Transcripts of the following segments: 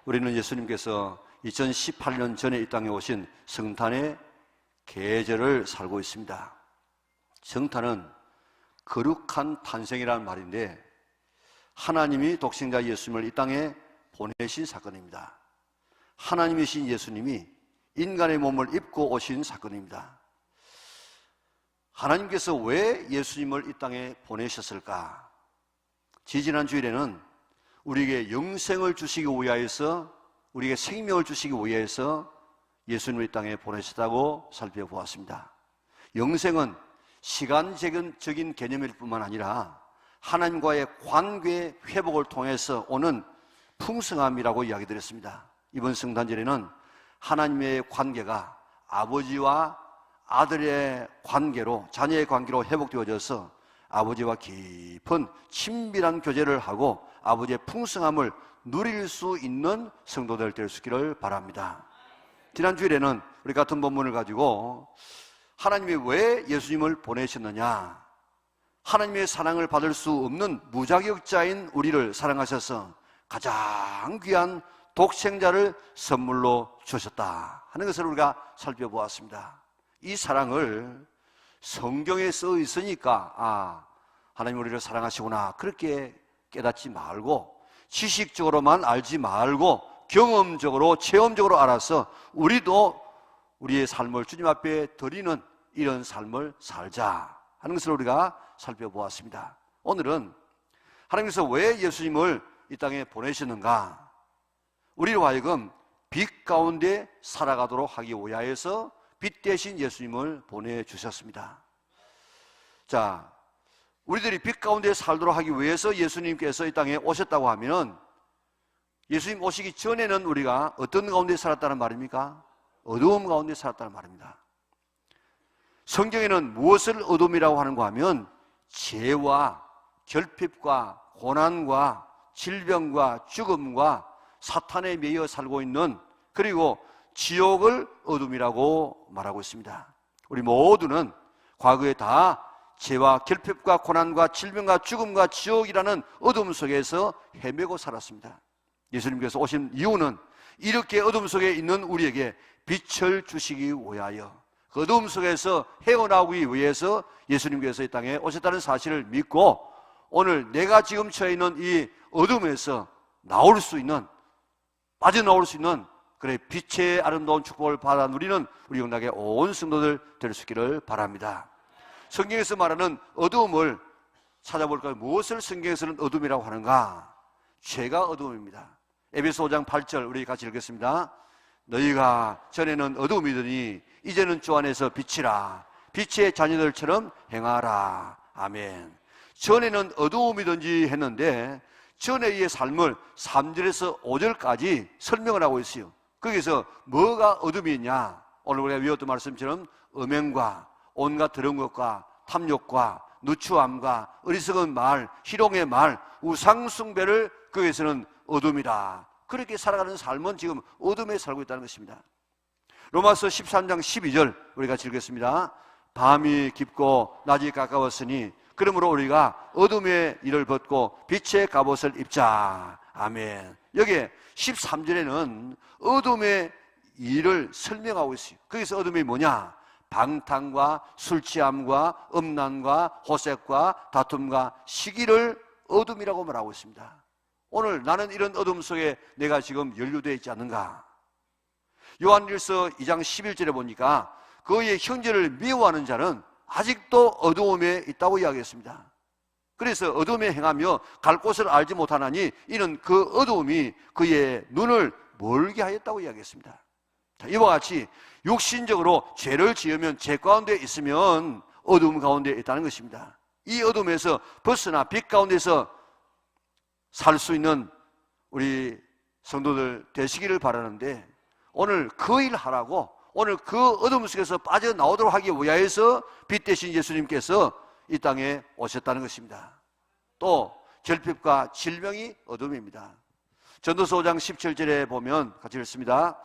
우리는 예수님께서 2018년 전에 이 땅에 오신 성탄의 계절을 살고 있습니다. 성탄은 거룩한 탄생이라는 말인데 하나님이 독생자 예수님을 이 땅에 보내신 사건입니다. 하나님이신 예수님이 인간의 몸을 입고 오신 사건입니다. 하나님께서 왜 예수님을 이 땅에 보내셨을까? 지지난 주일에는 우리에게 영생을 주시기 위하여서, 우리에게 생명을 주시기 위하여서 예수님을 이 땅에 보내셨다고 살펴보았습니다. 영생은 시간적인 개념일 뿐만 아니라 하나님과의 관계 회복을 통해서 오는 풍성함이라고 이야기드렸습니다. 이번 성탄절에는 하나님의 관계가 아버지와 아들의 관계로, 자녀의 관계로 회복되어져서 아버지와 깊은 친밀한 교제를 하고 아버지의 풍성함을 누릴 수 있는 성도들 될 수 있기를 바랍니다. 지난 주일에는 우리 같은 본문을 가지고 하나님이 왜 예수님을 보내셨느냐, 하나님의 사랑을 받을 수 없는 무자격자인 우리를 사랑하셔서 가장 귀한 독생자를 선물로 주셨다 하는 것을 우리가 살펴보았습니다. 이 사랑을 성경에 써 있으니까 하나님 우리를 사랑하시구나 그렇게 깨닫지 말고, 지식적으로만 알지 말고 경험적으로, 체험적으로 알아서 우리도 우리의 삶을 주님 앞에 드리는 이런 삶을 살자 하는 것을 우리가 살펴보았습니다. 오늘은 하나님께서 왜 예수님을 이 땅에 보내셨는가, 우리로 하여금 빛 가운데 살아가도록 하기 위하여서 빛 대신 예수님을 보내주셨습니다. 자, 우리들이 빛 가운데 살도록 하기 위해서 예수님께서 이 땅에 오셨다고 하면, 예수님 오시기 전에는 우리가 어떤 가운데 살았다는 말입니까? 어두움 가운데 살았다는 말입니다. 성경에는 무엇을 어둠이라고 하는가 하면 죄와 결핍과 고난과 질병과 죽음과 사탄에 매여 살고 있는, 그리고 지옥을 어둠이라고 말하고 있습니다. 우리 모두는 과거에 다 죄와 결핍과 고난과 질병과 죽음과 지옥이라는 어둠 속에서 헤매고 살았습니다. 예수님께서 오신 이유는 이렇게 어둠 속에 있는 우리에게 빛을 주시기 위하여, 그 어둠 속에서 헤어나오기 위해서 예수님께서 이 땅에 오셨다는 사실을 믿고, 오늘 내가 지금 처해 있는 이 어둠에서 나올 수 있는, 빠져나올 수 있는 그래 빛의 아름다운 축복을 받아 누리는 우리 영락의 온 성도들 될 수 있기를 바랍니다. 성경에서 말하는 어두움을 찾아볼까요? 무엇을 성경에서는 어둠이라고 하는가? 죄가 어두움입니다. 에베소 5장 8절 우리 같이 읽겠습니다. 너희가 전에는 어두움이더니 이제는 주 안에서 빛이라, 빛의 자녀들처럼 행하라. 아멘. 전에는 어두움이든지 했는데 전에의 삶을 3절에서 5절까지 설명을 하고 있어요. 거기서 뭐가 어둠이 있냐? 오늘 우리가 외웠던 말씀처럼 음행과 온갖 더러운 것과 탐욕과 누추함과 어리석은 말, 희롱의 말, 우상숭배를 거기에서는 어둠이다. 그렇게 살아가는 삶은 지금 어둠에 살고 있다는 것입니다. 로마서 13장 12절 우리 같이 읽겠습니다. 밤이 깊고 낮이 가까웠으니 그러므로 우리가 어둠의 일을 벗고 빛의 갑옷을 입자. 아멘. 여기에 13절에는 어둠의 일을 설명하고 있어요. 거기서 어둠이 뭐냐? 방탕과 술취함과 음란과 호색과 다툼과 시기를 어둠이라고 말하고 있습니다. 오늘 나는 이런 어둠 속에 내가 지금 연루되어 있지 않는가? 요한일서 2장 11절에 보니까 그의 형제를 미워하는 자는 아직도 어두움에 있다고 이야기했습니다. 그래서 어둠에 행하며 갈 곳을 알지 못하나니 이는 그 어두움이 그의 눈을 멀게 하였다고 이야기했습니다. 자, 이와 같이 육신적으로 죄를 지으면 죄 가운데 있으면 어둠 가운데 있다는 것입니다. 이 어둠에서 벗어나 빛 가운데서 살 수 있는 우리 성도들 되시기를 바라는데, 오늘 그 일 하라고, 오늘 그 어둠 속에서 빠져나오도록 하기 위하여서 빛 대신 예수님께서 이 땅에 오셨다는 것입니다. 또 결핍과 질병이 어둠입니다. 전도서 5장 17절에 보면 같이 읽습니다.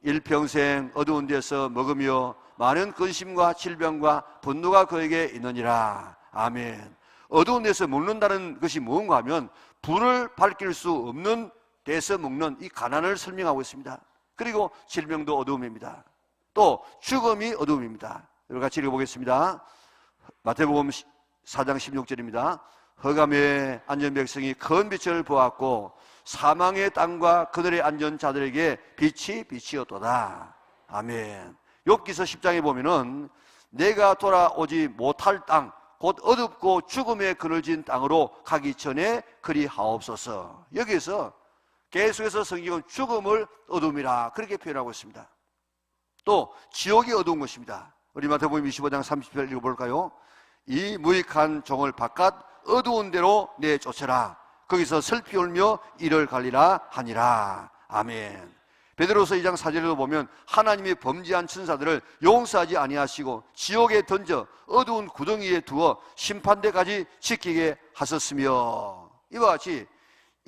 일평생 어두운 데서 먹으며 많은 근심과 질병과 분노가 그에게 있느니라. 아멘. 어두운 데서 먹는다는 것이 무엇인가 하면 불을 밝힐 수 없는 떼서 먹는 이 가난을 설명하고 있습니다. 그리고 질병도 어두움입니다. 또 죽음이 어두움입니다. 여러 같이 읽어보겠습니다. 마태복음 4장 16절입니다. 흑암에 앉은 백성이 큰 빛을 보았고 사망의 땅과 그들의 앉은 자들에게 빛이 비치었도다. 아멘. 욥기서 10장에 보면은 내가 돌아오지 못할 땅, 곧 어둡고 죽음에 그늘진 땅으로 가기 전에 그리하옵소서. 여기에서 계속해서 성경은 죽음을 어둠이라 그렇게 표현하고 있습니다. 또 지옥이 어두운 것입니다. 우리 마태복음 25장 30절 읽어볼까요? 이 무익한 종을 바깥 어두운 데로 내쫓으라. 거기서 슬피 울며 이를 갈리라 하니라. 아멘. 베드로서 2장 4절에도 보면 하나님이 범죄한 천사들을 용서하지 아니하시고 지옥에 던져 어두운 구덩이에 두어 심판대까지 지키게 하셨으며, 이와 같이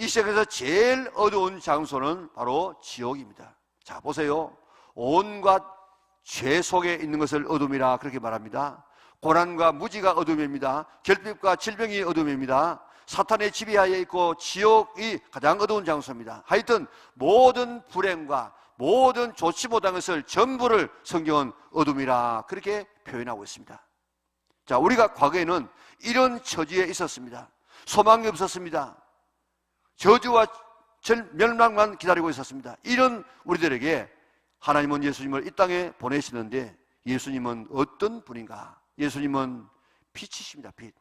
이 세상에서 제일 어두운 장소는 바로 지옥입니다. 자, 보세요. 온갖 죄 속에 있는 것을 어둠이라 그렇게 말합니다. 고난과 무지가 어둠입니다. 결핍과 질병이 어둠입니다. 사탄의 지배하에 있고 지옥이 가장 어두운 장소입니다. 하여튼 모든 불행과 모든 좋지 못한 것을 전부를 성경은 어둠이라 그렇게 표현하고 있습니다. 자, 우리가 과거에는 이런 처지에 있었습니다. 소망이 없었습니다. 저주와 멸망만 기다리고 있었습니다. 이런 우리들에게 하나님은 예수님을 이 땅에 보내시는데, 예수님은 어떤 분인가? 예수님은 빛이십니다. 빛.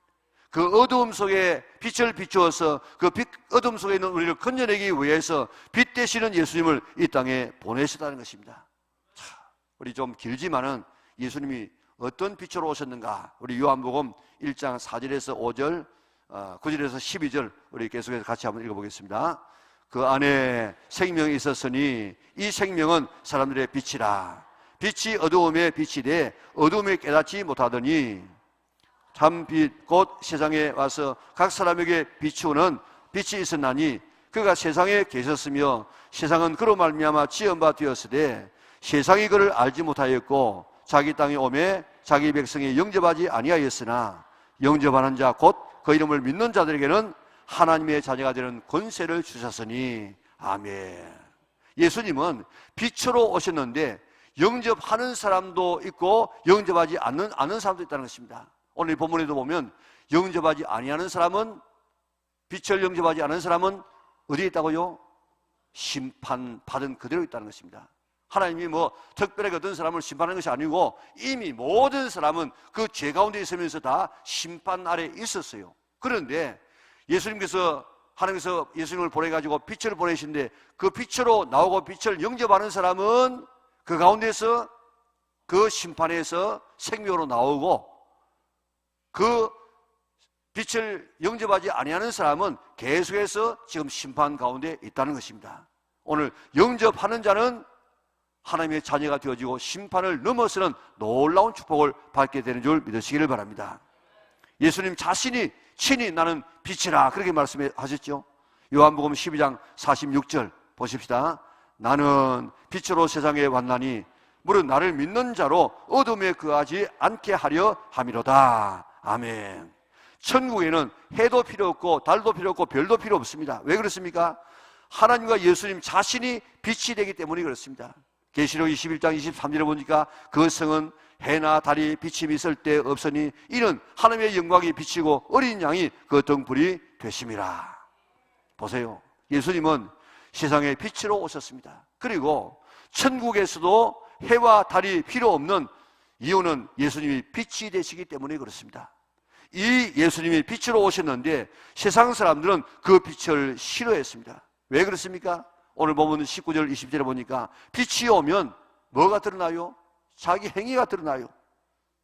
그 어두움 속에 빛을 비추어서 그 어둠 속에 있는 우리를 건져내기 위해서 빛 되시는 예수님을 이 땅에 보내시다는 것입니다. 자, 우리 좀 길지만은 예수님이 어떤 빛으로 오셨는가? 우리 요한복음 1장 4절에서 5절, 9절에서 12절 우리 계속해서 같이 한번 읽어보겠습니다. 그 안에 생명이 있었으니 이 생명은 사람들의 빛이라. 빛이 어두움에 빛이 돼 어두움에 깨닫지 못하더니 참빛 곧 세상에 와서 각 사람에게 비추는 빛이 있었나니 그가 세상에 계셨으며 세상은 그로 말미암아 지은 바 되었으되 세상이 그를 알지 못하였고 자기 땅에 오매 자기 백성이 영접하지 아니하였으나 영접하는 자 곧 그 이름을 믿는 자들에게는 하나님의 자녀가 되는 권세를 주셨으니. 아멘. 예수님은 빛으로 오셨는데 영접하는 사람도 있고 영접하지 않는 사람도 있다는 것입니다. 오늘 본문에도 보면 영접하지 아니하는 사람은, 빛을 영접하지 않은 사람은 어디에 있다고요? 심판받은 그대로 있다는 것입니다. 하나님이 뭐 특별하게 어떤 사람을 심판하는 것이 아니고 이미 모든 사람은 그 죄 가운데 있으면서 다 심판 아래 있었어요. 그런데 예수님께서, 하나님께서 예수님을 보내가지고 빛을 보내신데 그 빛으로 나오고 빛을 영접하는 사람은 그 가운데서 그 심판에서 생명으로 나오고, 그 빛을 영접하지 아니하는 사람은 계속해서 지금 심판 가운데 있다는 것입니다. 오늘 영접하는 자는 하나님의 자녀가 되어지고 심판을 넘어서는 놀라운 축복을 받게 되는 줄 믿으시기를 바랍니다. 예수님 자신이 친히 나는 빛이라 그렇게 말씀하셨죠. 요한복음 12장 46절 보십시다. 나는 빛으로 세상에 왔나니 무릇 나를 믿는 자로 어둠에 거하지 않게 하려 함이로다. 아멘. 천국에는 해도 필요 없고 달도 필요 없고 별도 필요 없습니다. 왜 그렇습니까? 하나님과 예수님 자신이 빛이 되기 때문에 그렇습니다. 계시록 21장 23절에 보니까 그 성은 해나 달이 비침이 있을 때 없으니 이는 하나님의 영광이 비치고 어린 양이 그 등불이 되심이라. 보세요. 예수님은 세상에 빛으로 오셨습니다. 그리고 천국에서도 해와 달이 필요 없는 이유는 예수님이 빛이 되시기 때문에 그렇습니다. 이 예수님이 빛으로 오셨는데 세상 사람들은 그 빛을 싫어했습니다. 왜 그렇습니까? 오늘 보면 19절 20절에 보니까 빛이 오면 뭐가 드러나요? 자기 행위가 드러나요.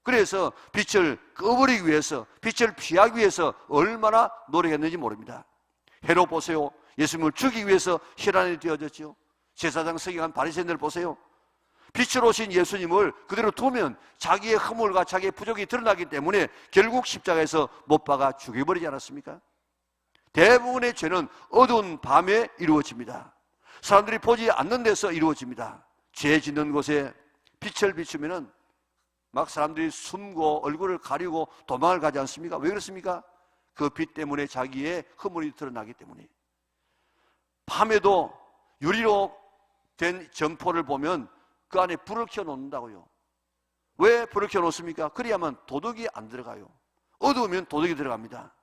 그래서 빛을 꺼버리기 위해서, 빛을 피하기 위해서 얼마나 노력했는지 모릅니다. 헤롯 보세요. 예수님을 죽이기 위해서 혈안이 되어졌죠. 제사장 서기관 바리새인들 보세요. 빛으로 오신 예수님을 그대로 두면 자기의 허물과 자기의 부족이 드러나기 때문에 결국 십자가에서 못 박아 죽여버리지 않았습니까? 대부분의 죄는 어두운 밤에 이루어집니다. 사람들이 보지 않는 데서 이루어집니다. 죄 짓는 곳에 빛을 비추면은 막 사람들이 숨고 얼굴을 가리고 도망을 가지 않습니까? 왜 그렇습니까? 그 빛 때문에 자기의 허물이 드러나기 때문에. 밤에도 유리로 된 점포를 보면 그 안에 불을 켜놓는다고요. 왜 불을 켜놓습니까? 그래야만 도둑이 안 들어가요. 어두우면 도둑이 들어갑니다.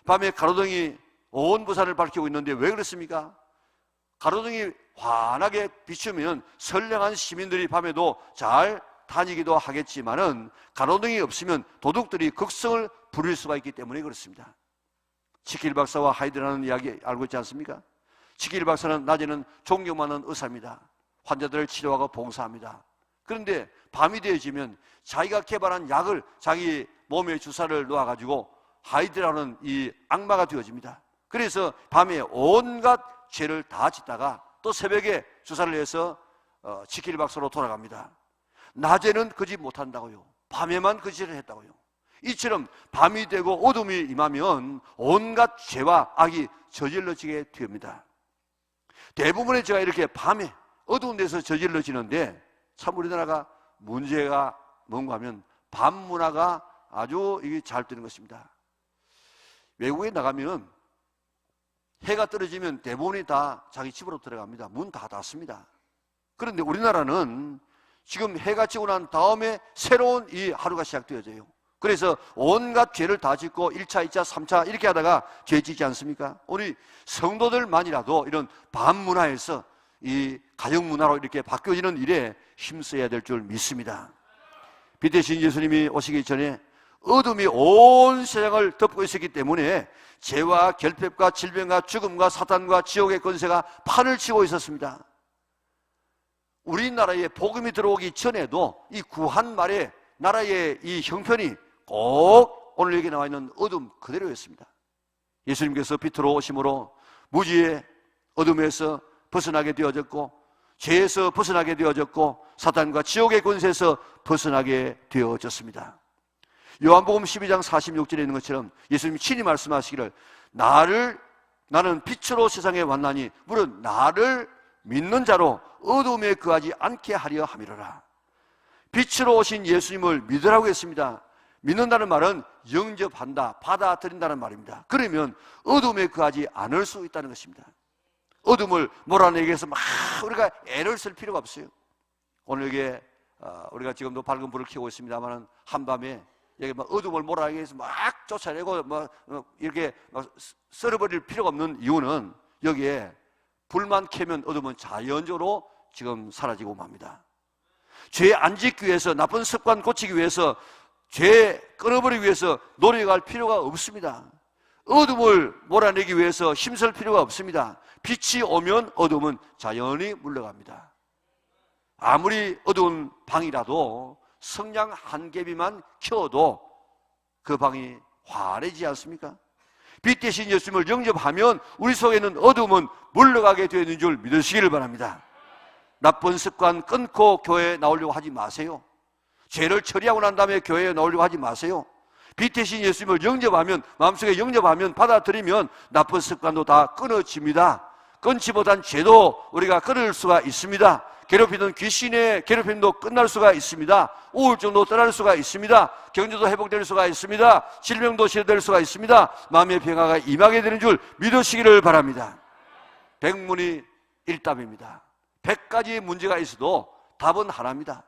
밤에 가로등이 온 부산을 밝히고 있는데 왜 그렇습니까? 가로등이 환하게 비추면 선량한 시민들이 밤에도 잘 다니기도 하겠지만은 가로등이 없으면 도둑들이 극성을 부릴 수가 있기 때문에 그렇습니다. 치킬 박사와 하이드라는 이야기 알고 있지 않습니까? 치킬 박사는 낮에는 존경받는 의사입니다. 환자들을 치료하고 봉사합니다. 그런데 밤이 되어지면 자기가 개발한 약을 자기 몸에 주사를 놓아가지고 하이드라는 이 악마가 되어집니다. 그래서 밤에 온갖 죄를 다 짓다가 또 새벽에 주사를 해서 치킬 박사로 돌아갑니다. 낮에는 그 짓 못한다고요. 밤에만 그 짓을 했다고요. 이처럼 밤이 되고 어둠이 임하면 온갖 죄와 악이 저질러지게 됩니다. 대부분의 죄가 이렇게 밤에 어두운 데서 저질러지는데 참 우리나라가 문제가 뭔가 하면 밤 문화가 아주 이게 잘 되는 것입니다. 외국에 나가면 해가 떨어지면 대부분이 다 자기 집으로 들어갑니다. 문 다 닫습니다. 그런데 우리나라는 지금 해가 지고 난 다음에 새로운 이 하루가 시작되어져요. 그래서 온갖 죄를 다 짓고 1차, 2차, 3차 이렇게 하다가 죄 짓지 않습니까? 우리 성도들만이라도 이런 밤 문화에서 이 가정 문화로 이렇게 바뀌어지는 일에 힘써야 될 줄 믿습니다. 빛 대신 예수님이 오시기 전에 어둠이 온 세상을 덮고 있었기 때문에 죄와 결핍과 질병과 죽음과 사탄과 지옥의 권세가 판을 치고 있었습니다. 우리나라에 복음이 들어오기 전에도 이 구한 말에 나라의 이 형편이 꼭 오늘 여기 나와 있는 어둠 그대로였습니다. 예수님께서 빛으로 오심으로 무지의 어둠에서 벗어나게 되어졌고 죄에서 벗어나게 되어졌고 사탄과 지옥의 권세에서 벗어나게 되어졌습니다. 요한복음 12장 46절에 있는 것처럼 예수님이 친히 말씀하시기를 나는 빛으로 세상에 왔나니 물은 나를 믿는 자로 어둠에 거하지 않게 하려 함이로라. 빛으로 오신 예수님을 믿으라고 했습니다. 믿는다는 말은 영접한다, 받아들인다는 말입니다. 그러면 어둠에 거하지 않을 수 있다는 것입니다. 어둠을 몰아내기 위해서 막 우리가 애를 쓸 필요가 없어요. 오늘 여기에 우리가 지금도 밝은 불을 켜고 있습니다만 한밤에 여기 막 어둠을 몰아내기 위해서 막 쫓아내고 이렇게 썰어버릴 필요가 없는 이유는 여기에 불만 켜면 어둠은 자연적으로 지금 사라지고 맙니다. 죄 안 짓기 위해서, 나쁜 습관 고치기 위해서, 죄 끊어버리기 위해서 노력할 필요가 없습니다. 어둠을 몰아내기 위해서 힘쓸 필요가 없습니다. 빛이 오면 어둠은 자연히 물러갑니다. 아무리 어두운 방이라도 성냥 한 개비만 켜도 그 방이 환해지지 않습니까? 빛 대신 예수님을 영접하면 우리 속에는 어둠은 물러가게 되는 줄 믿으시기를 바랍니다. 나쁜 습관 끊고 교회에 나오려고 하지 마세요. 죄를 처리하고 난 다음에 교회에 나오려고 하지 마세요. 빛 대신 예수님을 영접하면, 마음속에 영접하면, 받아들이면 나쁜 습관도 다 끊어집니다. 끊지 못한 죄도 우리가 끊을 수가 있습니다. 괴롭히던 귀신의 괴롭힘도 끝날 수가 있습니다. 우울증도 떠날 수가 있습니다. 경제도 회복될 수가 있습니다. 질병도 치료될 수가 있습니다. 마음의 평화가 임하게 되는 줄 믿으시기를 바랍니다. 백문이 일답입니다. 100가지의 문제가 있어도 답은 하나입니다.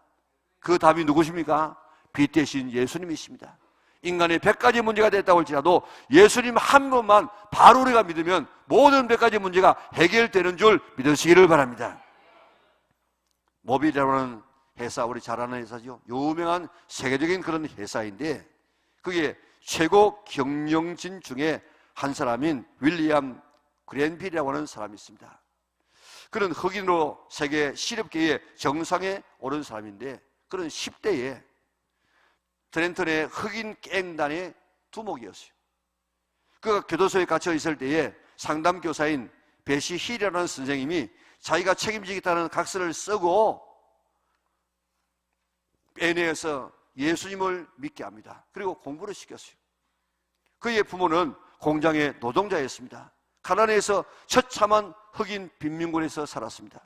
그 답이 누구십니까? 빛 대신 예수님이십니다. 인간의 100가지 문제가 됐다고 할지라도 예수님 한 분만 바로 우리가 믿으면 모든 100가지 문제가 해결되는 줄 믿으시기를 바랍니다. 모빌이라는 회사, 우리 잘 아는 회사죠. 유명한 세계적인 그런 회사인데 그게 최고 경영진 중에 한 사람인 윌리엄 그랜빌이라고 하는 사람이 있습니다. 그런 흑인으로 세계 실업계의 정상에 오른 사람인데 그런 10대에 트렌턴의 흑인 갱단의 두목이었어요. 그가 교도소에 갇혀 있을 때에 상담교사인 베시 힐이라는 선생님이 자기가 책임지겠다는 각서를 쓰고 빼내어서 예수님을 믿게 합니다. 그리고 공부를 시켰어요. 그의 부모는 공장의 노동자였습니다. 가난해서 처참한 흑인 빈민군에서 살았습니다.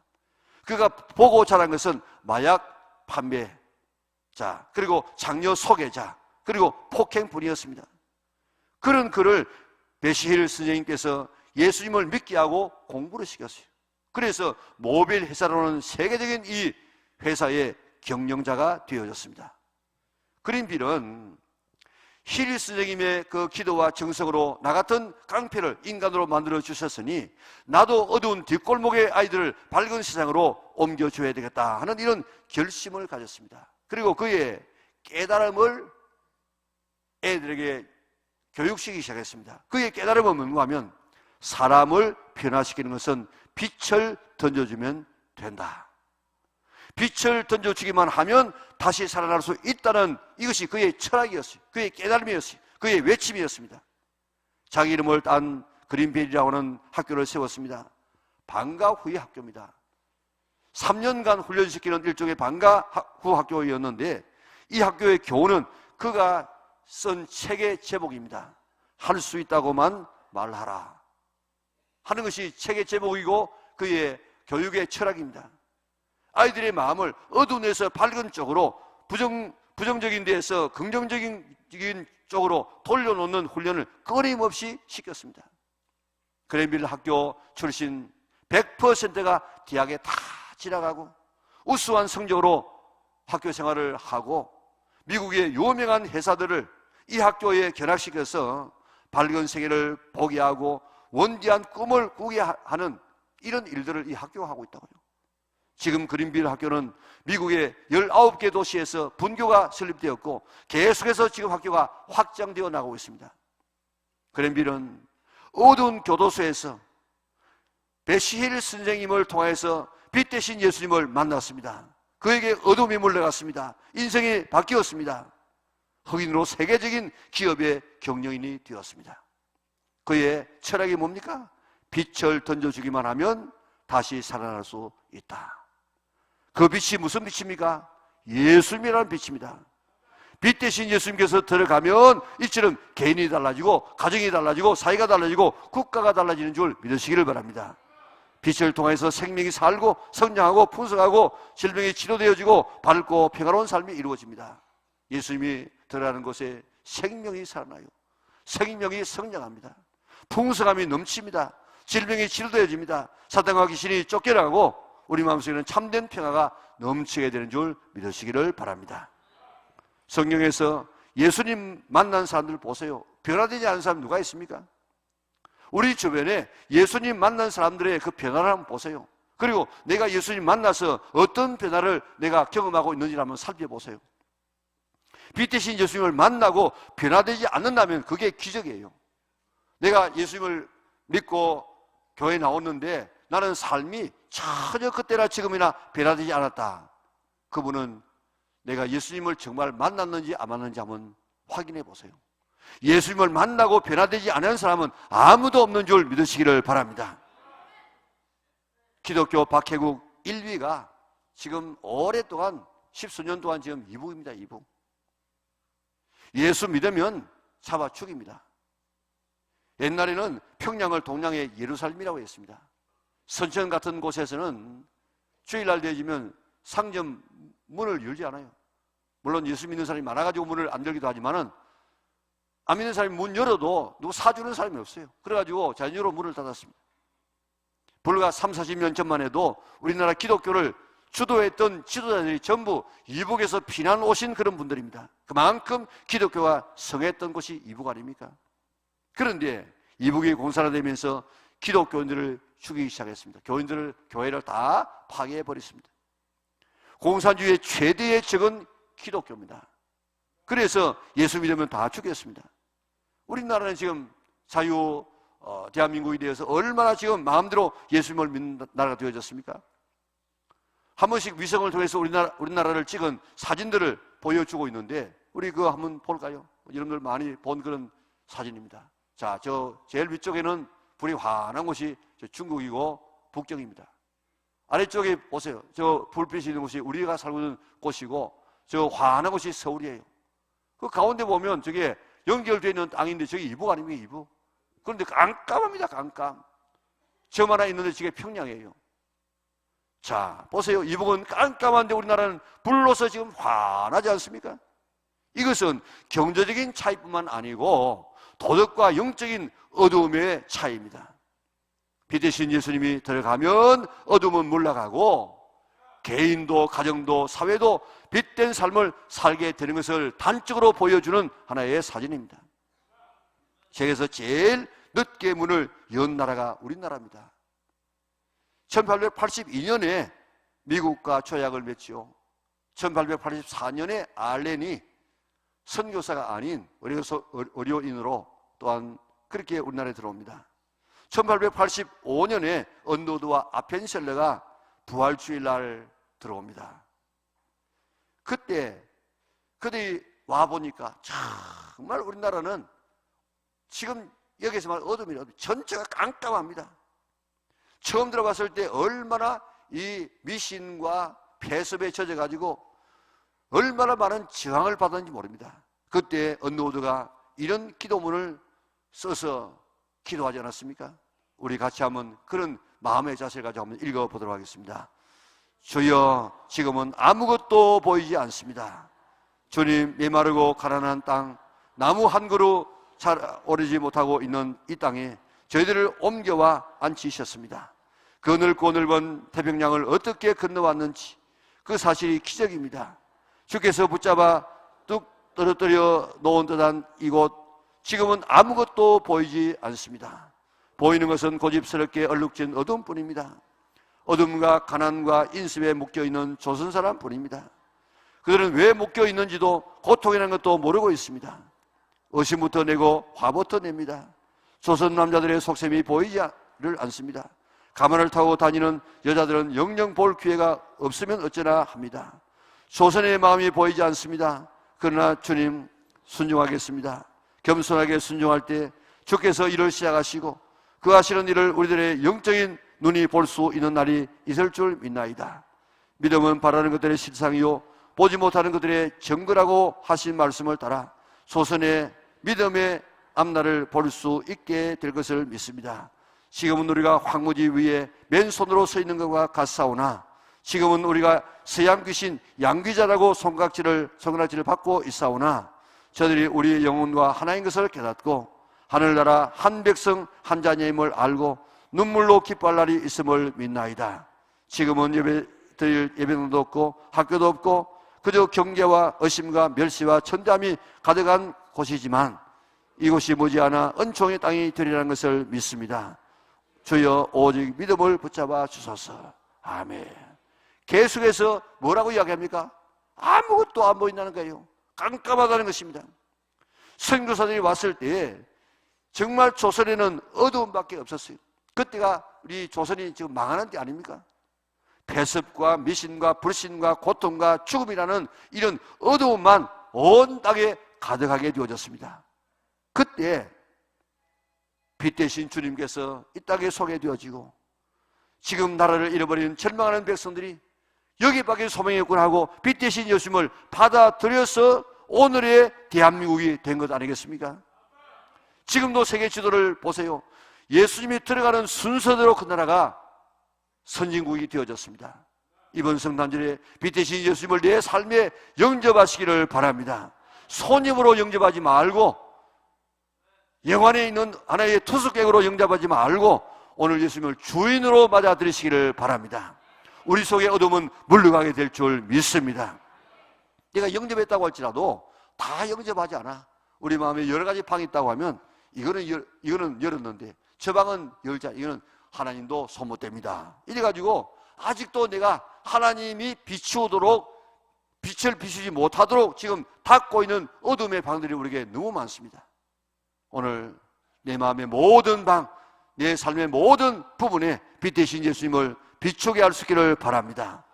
그가 보고 자란 것은 마약 판매자, 그리고 장녀 소개자, 그리고 폭행뿐이었습니다. 그런 그를 베시힐 선생님께서 예수님을 믿게 하고 공부를 시켰어요. 그래서 모빌 회사로는 세계적인 이 회사의 경영자가 되어졌습니다. 그린빌은 힐 선생님의 그 기도와 정성으로 나 같은 깡패를 인간으로 만들어 주셨으니 나도 어두운 뒷골목의 아이들을 밝은 세상으로 옮겨줘야 되겠다 하는 이런 결심을 가졌습니다. 그리고 그의 깨달음을 애들에게 교육시키기 시작했습니다. 그의 깨달음은 뭔가 하면 사람을 변화시키는 것은 빛을 던져주면 된다. 빛을 던져주기만 하면 다시 살아날 수 있다는 이것이 그의 철학이었어요. 그의 깨달음이었어요. 그의 외침이었습니다. 자기 이름을 딴 그린빌이라고 하는 학교를 세웠습니다. 방과 후의 학교입니다. 3년간 훈련시키는 일종의 방과 후 학교였는데 이 학교의 교훈은 그가 쓴 책의 제목입니다. 할 수 있다고만 말하라 하는 것이 책의 제목이고 그의 교육의 철학입니다. 아이들의 마음을 어두운 데서 밝은 쪽으로 부정적인 데에서 긍정적인 쪽으로 돌려놓는 훈련을 끊임없이 시켰습니다. 그린빌 학교 출신 100%가 대학에 다 지나가고 우수한 성적으로 학교 생활을 하고 미국의 유명한 회사들을 이 학교에 견학시켜서 밝은 세계를 보게 하고 원대한 꿈을 꾸게 하는 이런 일들을 이 학교가 하고 있다고요. 지금 그린빌 학교는 미국의 19개 도시에서 분교가 설립되었고 계속해서 지금 학교가 확장되어 나가고 있습니다. 그린빌은 어두운 교도소에서 베시힐 선생님을 통해서 빛 대신 예수님을 만났습니다. 그에게 어둠이 물러갔습니다. 인생이 바뀌었습니다. 흑인으로 세계적인 기업의 경영인이 되었습니다. 그의 철학이 뭡니까? 빛을 던져주기만 하면 다시 살아날 수 있다. 그 빛이 무슨 빛입니까? 예수님이라는 빛입니다. 빛 대신 예수님께서 들어가면 이처럼 개인이 달라지고 가정이 달라지고 사회가 달라지고 국가가 달라지는 줄 믿으시기를 바랍니다. 빛을 통해서 생명이 살고 성장하고 풍성하고 질병이 치료되어지고 밝고 평화로운 삶이 이루어집니다. 예수님이 들어가는 곳에 생명이 살아나요. 생명이 성장합니다. 풍성함이 넘칩니다. 질병이 치료되어집니다. 사탄과 귀신이 쫓겨나고 우리 마음속에는 참된 평화가 넘치게 되는 줄 믿으시기를 바랍니다. 성경에서 예수님 만난 사람들 보세요. 변화되지 않은 사람 누가 있습니까? 우리 주변에 예수님 만난 사람들의 그 변화를 한번 보세요. 그리고 내가 예수님 만나서 어떤 변화를 내가 경험하고 있는지를 한번 살펴보세요. 빛 대신 예수님을 만나고 변화되지 않는다면 그게 기적이에요. 내가 예수님을 믿고 교회에 나왔는데 나는 삶이 전혀 그때나 지금이나 변화되지 않았다. 그분은 내가 예수님을 정말 만났는지 안 만났는지 한번 확인해 보세요. 예수님을 만나고 변화되지 않은 사람은 아무도 없는 줄 믿으시기를 바랍니다. 기독교 박해국 1위가 지금 오랫동안 10수년 동안 지금 이북입니다. 이북. 예수 믿으면 잡아 죽입니다. 옛날에는 평양을 동양의 예루살렘이라고 했습니다. 선천 같은 곳에서는 주일날 되어지면 상점 문을 열지 않아요. 물론 예수 믿는 사람이 많아가지고 문을 안 열기도 하지만은 안 믿는 사람이 문 열어도 누구 사주는 사람이 없어요. 그래가지고 자연적으로 문을 닫았습니다. 불과 30-40년 전만 해도 우리나라 기독교를 주도했던 지도자들이 전부 이북에서 피난 오신 그런 분들입니다. 그만큼 기독교가 성했던 곳이 이북 아닙니까? 그런데 이북이 공산화되면서 기독교인들을 죽이기 시작했습니다. 교회를 다 파괴해버렸습니다. 공산주의의 최대의 적은 기독교입니다. 그래서 예수 믿으면 다 죽였습니다. 우리나라는 지금 대한민국에 대해서 얼마나 지금 마음대로 예수님을 믿는 나라가 되어졌습니까? 한 번씩 위성을 통해서 우리나라를 찍은 사진들을 보여주고 있는데 우리 그거 한번 볼까요? 여러분들 많이 본 그런 사진입니다. 자, 저 제일 위쪽에는 불이 환한 곳이 중국이고 북경입니다. 아래쪽에 보세요. 저 불빛이 있는 곳이 우리가 살고 있는 곳이고 저 환한 곳이 서울이에요. 그 가운데 보면 저게 연결되어 있는 땅인데 저게 이북 아닙니까? 이북. 그런데 깜깜합니다. 깜깜. 점 하나 있는데 저게 평양이에요. 자, 보세요. 이북은 깜깜한데 우리나라는 불로서 지금 환하지 않습니까? 이것은 경제적인 차이뿐만 아니고 도덕과 영적인 어두움의 차이입니다. 빛 대신 예수님이 들어가면 어둠은 물러가고 개인도 가정도 사회도 빛된 삶을 살게 되는 것을 단적으로 보여주는 하나의 사진입니다. 세계에서 제일 늦게 문을 연 나라가 우리나라입니다. 1882년에 미국과 조약을 맺지요. 1884년에 알렌이 선교사가 아닌 의료인으로 또한 그렇게 우리나라에 들어옵니다. 1885년에 언노드와 아펜셀러가 부활주일날 들어옵니다. 그때 그들이 와보니까 정말 우리나라는 지금 여기서 말 어둠이라 전체가 깜깜합니다. 처음 들어봤을 때 얼마나 이 미신과 폐습에 젖어가지고 얼마나 많은 저항을 받았는지 모릅니다. 그때 언노드가 이런 기도문을 써서 기도하지 않았습니까? 우리 같이 한번 그런 마음의 자세를 가지고 한번 읽어보도록 하겠습니다. 주여, 지금은 아무것도 보이지 않습니다. 주님, 메마르고 가난한 땅, 나무 한 그루 잘 오르지 못하고 있는 이 땅에 저희들을 옮겨와 앉히셨습니다. 그 넓고 넓은 태평양을 어떻게 건너왔는지 그 사실이 기적입니다. 주께서 붙잡아 뚝 떨어뜨려 놓은 듯한 이곳, 지금은 아무것도 보이지 않습니다. 보이는 것은 고집스럽게 얼룩진 어둠뿐입니다. 어둠과 가난과 인습에 묶여있는 조선 사람뿐입니다. 그들은 왜 묶여있는지도 고통이라는 것도 모르고 있습니다. 의심부터 내고 화부터 냅니다. 조선 남자들의 속셈이 보이지를 않습니다. 가마를 타고 다니는 여자들은 영영 볼 기회가 없으면 어쩌나 합니다. 조선의 마음이 보이지 않습니다. 그러나 주님, 순종하겠습니다. 겸손하게 순종할 때 주께서 일을 시작하시고 그 하시는 일을 우리들의 영적인 눈이 볼 수 있는 날이 있을 줄 믿나이다. 믿음은 바라는 것들의 실상이요 보지 못하는 것들의 증거라고 하신 말씀을 따라 조선의 믿음의 앞날을 볼 수 있게 될 것을 믿습니다. 지금은 우리가 황무지 위에 맨손으로 서 있는 것과 같사오나 지금은 우리가 서양 귀신 양귀자라고 손가락질을 받고 있사오나 저들이 우리의 영혼과 하나인 것을 깨닫고 하늘나라 한 백성 한 자녀임을 알고 눈물로 기뻐할 날이 있음을 믿나이다. 지금은 예배드릴 예배당도 없고 학교도 없고 그저 경계와 의심과 멸시와 천담이 가득한 곳이지만 이곳이 머지않아 은총의 땅이 되리라는 것을 믿습니다. 주여, 오직 믿음을 붙잡아 주소서. 아멘. 계속해서 뭐라고 이야기합니까? 아무것도 안 보인다는 거예요. 깜깜하다는 것입니다. 선교사들이 왔을 때 정말 조선에는 어두움밖에 없었어요. 그때가 우리 조선이 지금 망하는 때 아닙니까? 폐습과 미신과 불신과 고통과 죽음이라는 이런 어두움만 온 땅에 가득하게 되어졌습니다. 그때 빛 대신 주님께서 이 땅에 소개되어지고 지금 나라를 잃어버린 절망하는 백성들이 여기밖에 소망이 없구나 하고 빛 대신 예수님을 받아들여서 오늘의 대한민국이 된 것 아니겠습니까? 지금도 세계 지도를 보세요. 예수님이 들어가는 순서대로 그 나라가 선진국이 되어졌습니다. 이번 성탄절에 빛 대신 예수님을 내 삶에 영접하시기를 바랍니다. 손님으로 영접하지 말고 영안에 있는 하나의 투숙객으로 영접하지 말고 오늘 예수님을 주인으로 맞아들이시기를 바랍니다. 우리 속의 어둠은 물러가게 될 줄 믿습니다. 내가 영접했다고 할지라도 다 영접하지 않아. 우리 마음에 여러 가지 방이 있다고 하면 이거는 열었는데 저 방은 열자. 이거는 하나님도 소못됩니다. 이래가지고 아직도 내가 하나님이 비추도록 빛을 비추지 못하도록 지금 닫고 있는 어둠의 방들이 우리에게 너무 많습니다. 오늘 내 마음의 모든 방, 내 삶의 모든 부분에 빛 대신 예수님을 비추게 할 수 있기를 바랍니다.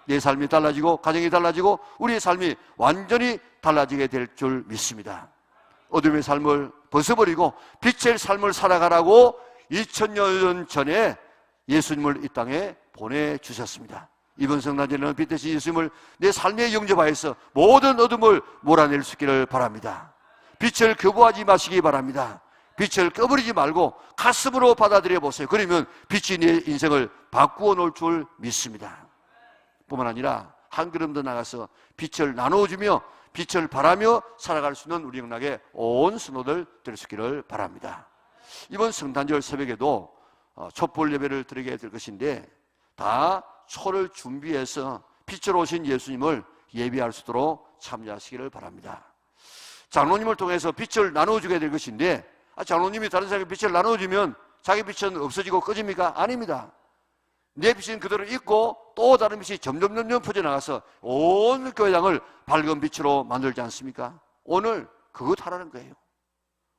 내 삶이 달라지고 가정이 달라지고 우리의 삶이 완전히 달라지게 될 줄 믿습니다. 어둠의 삶을 벗어버리고 빛의 삶을 살아가라고 2000년 전에 예수님을 이 땅에 보내주셨습니다. 이번 성탄절에는 빛 대신 예수님을 내 삶에 영접하여서 모든 어둠을 몰아낼 수 있기를 바랍니다. 빛을 거부하지 마시기 바랍니다. 빛을 꺼버리지 말고 가슴으로 받아들여 보세요. 그러면 빛이 내 인생을 바꾸어 놓을 줄 믿습니다. 뿐만 아니라 한 걸음 더 나가서 빛을 나눠주며 빛을 바라며 살아갈 수 있는 우리 영락의 온 성도들 될 수 있기를 바랍니다. 이번 성탄절 새벽에도 촛불 예배를 드리게 될 것인데 다 초를 준비해서 빛으로 오신 예수님을 예비할 수 있도록 참여하시기를 바랍니다. 장로님을 통해서 빛을 나누어주게 될 것인데 장로님이 다른 사람에게 빛을 나누어주면 자기 빛은 없어지고 꺼집니까? 아닙니다. 내 빛은 그대로 있고 또 다른 빛이 점점 퍼져나가서 온 교회당을 밝은 빛으로 만들지 않습니까? 오늘 그것 하라는 거예요.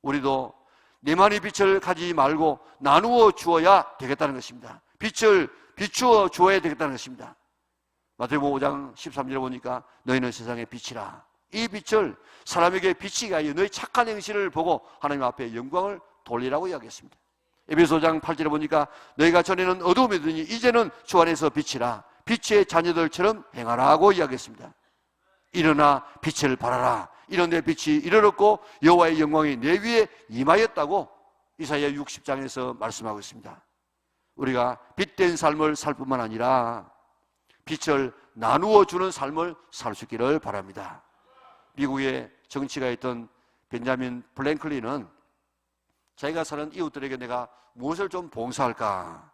우리도 내만의 빛을 가지지 말고 나누어 주어야 되겠다는 것입니다. 빛을 비추어 주어야 되겠다는 것입니다. 마태복음 5장 13절에 보니까 너희는 세상의 빛이라. 이 빛을 사람에게 비치게 하여 너희 착한 행실을 보고 하나님 앞에 영광을 돌리라고 이야기했습니다. 에베소 5장 8절에 보니까 너희가 전에는 어두움이더니 이제는 주 안에서 빛이라. 빛의 자녀들처럼 행하라고 이야기했습니다. 일어나 빛을 발하라. 이런 내 빛이 이르렀고 여호와의 영광이 내 위에 임하였다고 이사야 60장에서 말씀하고 있습니다. 우리가 빛된 삶을 살 뿐만 아니라 빛을 나누어 주는 삶을 살 수 있기를 바랍니다. 미국의 정치가 있던 벤자민 플랭클린은 자기가 사는 이웃들에게 내가 무엇을 좀 봉사할까,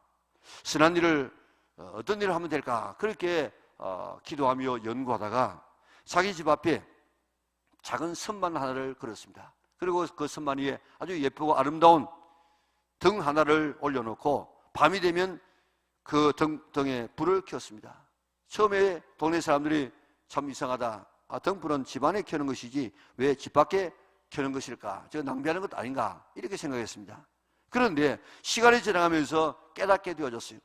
선한 일을 어떤 일을 하면 될까, 그렇게 기도하며 연구하다가 자기 집 앞에 작은 선반 하나를 걸었습니다. 그리고 그 선반 위에 아주 예쁘고 아름다운 등 하나를 올려놓고 밤이 되면 그 등에 불을 켰습니다. 처음에 동네 사람들이 참 이상하다. 등불은 집 안에 켜는 것이지 왜 집 밖에 켜는 것일까? 저 낭비하는 것 아닌가? 이렇게 생각했습니다. 그런데 시간이 지나가면서 깨닫게 되어졌어요.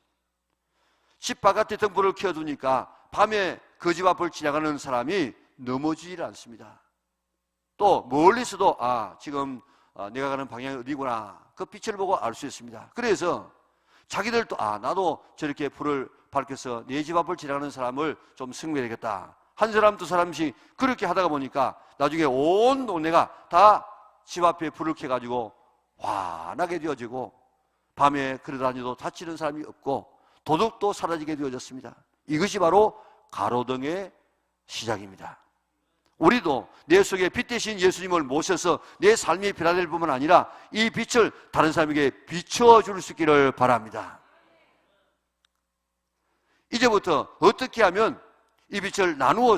집 바깥에 등불을 켜두니까 밤에 그 집 앞을 지나가는 사람이 넘어지질 않습니다. 또 멀리서도 지금 내가 가는 방향이 어디구나, 그 빛을 보고 알 수 있습니다. 그래서 자기들도 나도 저렇게 불을 밝혀서 내 집 앞을 지나가는 사람을 좀 승리해야겠다. 한 사람 두 사람씩 그렇게 하다가 보니까 나중에 온 동네가 다 집 앞에 불을 켜가지고 환하게 되어지고 밤에 걸어다녀도 다치는 사람이 없고 도둑도 사라지게 되어졌습니다. 이것이 바로 가로등의 시작입니다. 우리도 내 속에 빛 대신 예수님을 모셔서 내 삶이 변화될 뿐만 아니라 이 빛을 다른 사람에게 비춰줄 수 있기를 바랍니다. 이제부터 어떻게 하면 이 빛을 나누어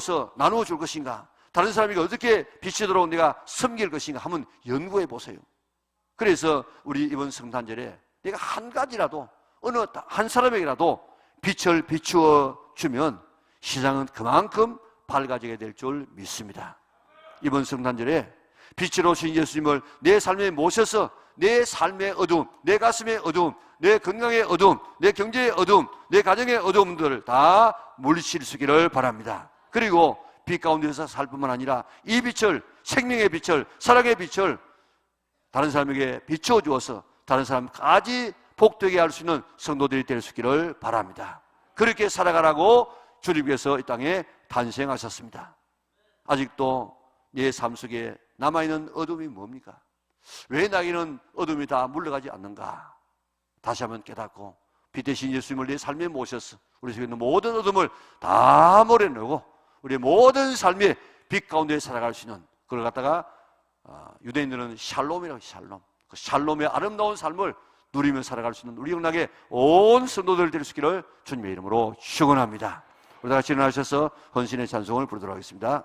줄 것인가, 다른 사람에게 어떻게 비치도록 내가 섬길 것인가 한번 연구해 보세요. 그래서 우리 이번 성탄절에 내가 한 가지라도 어느 한 사람에게라도 빛을 비추어 주면 시장은 그만큼 밝아지게 될 줄 믿습니다. 이번 성탄절에 빛으로 오신 예수님을 내 삶에 모셔서 내 삶의 어두움, 내 가슴의 어두움, 내 건강의 어두움, 내 경제의 어두움, 내 가정의 어두움들을 다 물리칠 수 있기를 바랍니다. 그리고 빛 가운데서 살 뿐만 아니라 이 빛을, 생명의 빛을, 사랑의 빛을 다른 사람에게 비추어 주어서 다른 사람까지 복되게 할 수 있는 성도들이 될 수 있기를 바랍니다. 그렇게 살아가라고 주님께서 이 땅에 탄생하셨습니다. 아직도 내 삶 속에 남아있는 어둠이 뭡니까? 왜 나에게는 어둠이 다 물러가지 않는가? 다시 한번 깨닫고 빛 대신 예수님을 내 삶에 모셔서 우리 속에 있는 모든 어둠을 다 몰아내고 우리의 모든 삶의 빛 가운데 살아갈 수 있는, 그걸 갖다가 유대인들은 샬롬이라고, 샬롬. 그 샬롬의 아름다운 삶을 누리며 살아갈 수 있는 우리 영락의 온 성도들 될 수 있기를 주님의 이름으로 축원합니다. 우리 다 같이 일어나셔서 헌신의 찬송을 부르도록 하겠습니다.